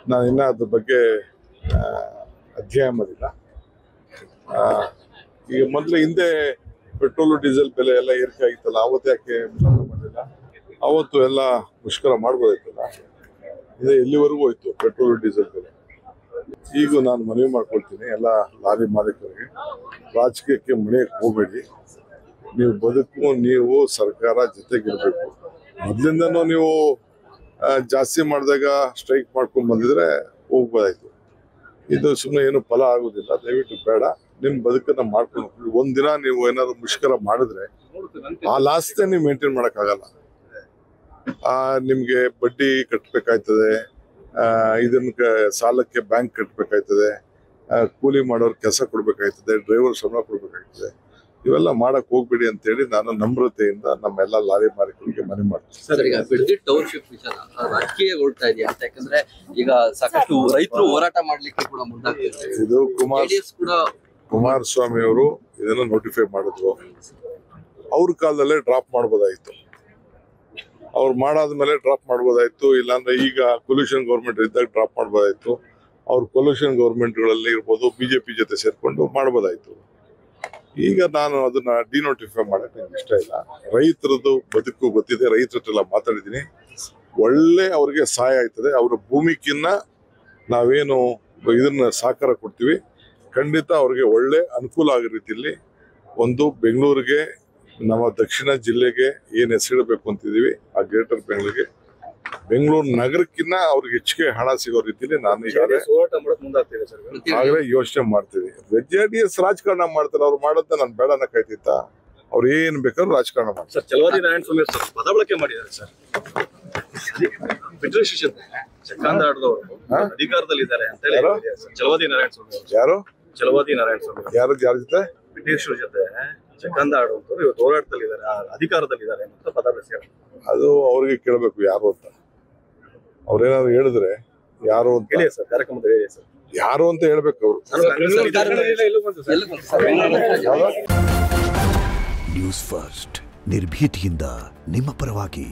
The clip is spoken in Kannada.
ನಾನು ಇನ್ನೂ ಅದ್ರ ಬಗ್ಗೆ ಅಧ್ಯಯನ ಮಾಡಿಲ್ಲ. ಈಗ ಮೊದಲು ಹಿಂದೆ ಪೆಟ್ರೋಲು ಡೀಸೆಲ್ ಬೆಲೆ ಎಲ್ಲ ಏರಿಕೆ ಆಗಿತ್ತಲ್ಲ, ಅವತ್ತು ಯಾಕೆ ಮಾಡಲಿಲ್ಲ? ಅವತ್ತು ಎಲ್ಲ ಮುಷ್ಕರ ಮಾಡ್ಬೋದಾಯ್ತಲ್ಲ. ಇದು ಎಲ್ಲಿವರೆಗೂ ಹೋಯ್ತು ಪೆಟ್ರೋಲ್ ಡೀಸೆಲ್ ಬೆಲೆ. ಈಗ ನಾನು ಮನವಿ ಮಾಡ್ಕೊಳ್ತೀನಿ ಎಲ್ಲ ಲಾರಿ ಮಾಲೀಕರಿಗೆ, ರಾಜಕೀಯಕ್ಕೆ ಮನೆಯಕ್ಕೆ ಹೋಗಬೇಡಿ. ನೀವು ಬದುಕು, ನೀವು ಸರ್ಕಾರ ಜೊತೆಗಿರ್ಬೇಕು. ಮೊದಲಿಂದನೂ ನೀವು ಜಾಸ್ತಿ ಮಾಡಿದಾಗ ಸ್ಟ್ರೈಕ್ ಮಾಡ್ಕೊಂಡು ಬಂದಿದ್ರೆ ಹೋಗ್ಬೋದಾಯ್ತು. ಇದು ಸುಮ್ಮನೆ ಏನು ಫಲ ಆಗೋದಿಲ್ಲ. ದಯವಿಟ್ಟು ಬೇಡ, ನಿಮ್ಮ ಬದುಕನ್ನ ಮಾಡ್ಕೊಂಡು ಹೋಗಿ. ಒಂದಿನ ನೀವು ಏನಾದ್ರು ಮುಷ್ಕರ ಮಾಡಿದ್ರೆ ಆ ಲಾಸ್ಟೇ ನೀವು ಮೇಂಟೈನ್ ಮಾಡೋಕ್ಕಾಗಲ್ಲ. ನಿಮ್ಗೆ ಬಡ್ಡಿ ಕಟ್ಟಬೇಕಾಯ್ತದೆ, ಇದನ್ನ ಸಾಲಕ್ಕೆ ಬ್ಯಾಂಕ್ ಕಟ್ಟಬೇಕಾಯ್ತದೆ, ಕೂಲಿ ಮಾಡೋರು ಕೆಲಸ ಕೊಡ್ಬೇಕಾಯ್ತದೆ, ಡ್ರೈವರ್ ಸಂಬಳ ಕೊಡ್ಬೇಕಾಗ್ತದೆ. ಇವೆಲ್ಲ ಮಾಡಕ್ ಹೋಗ್ಬೇಡಿ ಅಂತ ಹೇಳಿ ನಾನು ನಮ್ರತೆಯಿಂದ ನಮ್ಮೆಲ್ಲ ಲಾರಿ ಮಾಲೀಕರಿಗೆ ಮನವಿ ಮಾಡ್ತೀನಿ. ಸರ್, ಈಗ ಬಿಡದಿ ಟೌನ್ಶಿಪ್ ವಿಚಾರ ರಾಜಕೀಯಗೊಳ್ತಾ ಇದೆಯಾ ಅಂತ, ಯಾಕಂದ್ರೆ ಈಗ ಸಾಕಷ್ಟು ರೈತರು ಹೋರಾಟ ಮಾಡ್ಲಿಕ್ಕೆ ಕೂಡ ಮುಂದಾಗ್ತಿದ್ದಾರೆ. ಇದು ಕುಮಾರಸ್ವಾಮಿ ಅವರು ಇದನ್ನ ನೋಟಿಫೈ ಮಾಡಿದ್ರು. ಅವ್ರ ಕಾಲದಲ್ಲೇ ಡ್ರಾಪ್ ಮಾಡ್ಬೋದಾಯ್ತು, ಅವ್ರು ಮಾಡಾದ್ಮೇಲೆ ಡ್ರಾಪ್ ಮಾಡ್ಬೋದಾಯ್ತು. ಇಲ್ಲಾಂದ್ರೆ ಈಗ ಕೊಲ್ಯೂಷನ್ ಗೌರ್ಮೆಂಟ್ ಇದ್ದಾಗ ಡ್ರಾಪ್ ಮಾಡ್ಬೋದಾಯ್ತು. ಅವ್ರ ಕೊಲ್ಯೂಷನ್ ಗೌರ್ಮೆಂಟ್ಗಳಲ್ಲಿ ಇರ್ಬೋದು, ಬಿಜೆಪಿ ಜೊತೆ ಸೇರ್ಕೊಂಡು ಮಾಡ್ಬೋದಾಯ್ತು. ಈಗ ನಾನು ಅದನ್ನ ಡಿನೋಟಿಫೈ ಮಾಡಕ್ ನಂಗೆ ಇಷ್ಟ ಇಲ್ಲ. ರೈತರದ್ದು ಬದುಕು ಗೊತ್ತಿದೆ, ರೈತರ ಹತ್ರ ಮಾತಾಡಿದ್ದೀನಿ. ಒಳ್ಳೆ ಅವ್ರಿಗೆ ಸಹಾಯ ಆಯ್ತದೆ. ಅವ್ರ ಭೂಮಿಕಿನ್ನ ನಾವೇನು ಇದನ್ನ ಸಹಕಾರ ಕೊಡ್ತೀವಿ, ಖಂಡಿತ ಅವ್ರಿಗೆ ಒಳ್ಳೆ ಅನುಕೂಲ ಆಗೋ ರೀತಿಯಲ್ಲಿ ಒಂದು ಬೆಂಗಳೂರಿಗೆ, ನಮ್ಮ ದಕ್ಷಿಣ ಜಿಲ್ಲೆಗೆ ಏನ್ ಹೆಸರಿಡಬೇಕು ಅಂತಿದೀವಿ, ಆ ಗ್ರೇಟರ್ ಬೆಂಗಳೂರು ನಗರಕ್ಕಿನ್ನ ಅವ್ರಿಗೆ ಹೆಚ್ಚಿಗೆ ಹಣ ಸಿಗೋ ರೀತಿಯಲ್ಲಿ ನಾನು ಈಗಾಗಲೇ ಯೋಚನೆ ಮಾಡ್ತೀವಿ. JDS ರಾಜಕಾರಣ ಮಾಡ್ತಾರೆ, ಅವ್ರು ಮಾಡೋದನ್ನ ನಾನು ಬೇಡ ಅನ್ನಕ್ಕಾಯ್ತಿತ್ತ? ಅವ್ರು ಏನ್ ಬೇಕಾದ್ರೂ ರಾಜಕಾರಣ ಮಾಡ್ತಾರೆ. ಚಲವಾದಿ ನಾರಾಯಣ ಸ್ವಾಮಿ ಪದ ಬಳಕೆ ಮಾಡಿದ್ದಾರೆ ಸರ್. ಚಕ್ರಾಂತ ಆಡದವರು ಅಧಿಕಾರದಲ್ಲಿದ್ದಾರೆ ಅಂತ ಹೇಳಿ ಚಲವಾದಿ ನಾರಾಯಣ ಸ್ವಾಮಿ. ಯಾರು ಚಲವಾದಿ ನಾರಾಯಣ ಸ್ವಾಮಿ ಯಾರ ಜೊತೆ? ಬ್ರಿಟಿಷರ ಜೊತೆ ಚಕ್ರಾಂತ ಆಡುವಂತವ್ರು ಇವತ್ತು ಹೋರಾಟದಲ್ಲಿದ್ದಾರೆ, ಅಧಿಕಾರದಲ್ಲಿದ್ದಾರೆ ಅಂತ ಪದ ಬಳಸ್ಯಾರ. ಅದು ಅವ್ರಿಗೆ ಕೇಳಬೇಕು ಯಾರು ಅಂತ. ಅವ್ರೇನಾದ್ರು ಹೇಳಿದ್ರೆ ಯಾರು ಅಂತ ಹೇಳಿ ಸರ್, ಕಾರ್ಯಕ್ರಮದಲ್ಲಿ ಹೇಳಿ ಸರ್, ಯಾರು ಅಂತ ಹೇಳ್ಬೇಕು ಅವರು. ನ್ಯೂಸ್ ಫಸ್ಟ್, ನಿರ್ಭೀತಿಯಿಂದ ನಿಮ್ಮ ಪರವಾಗಿ.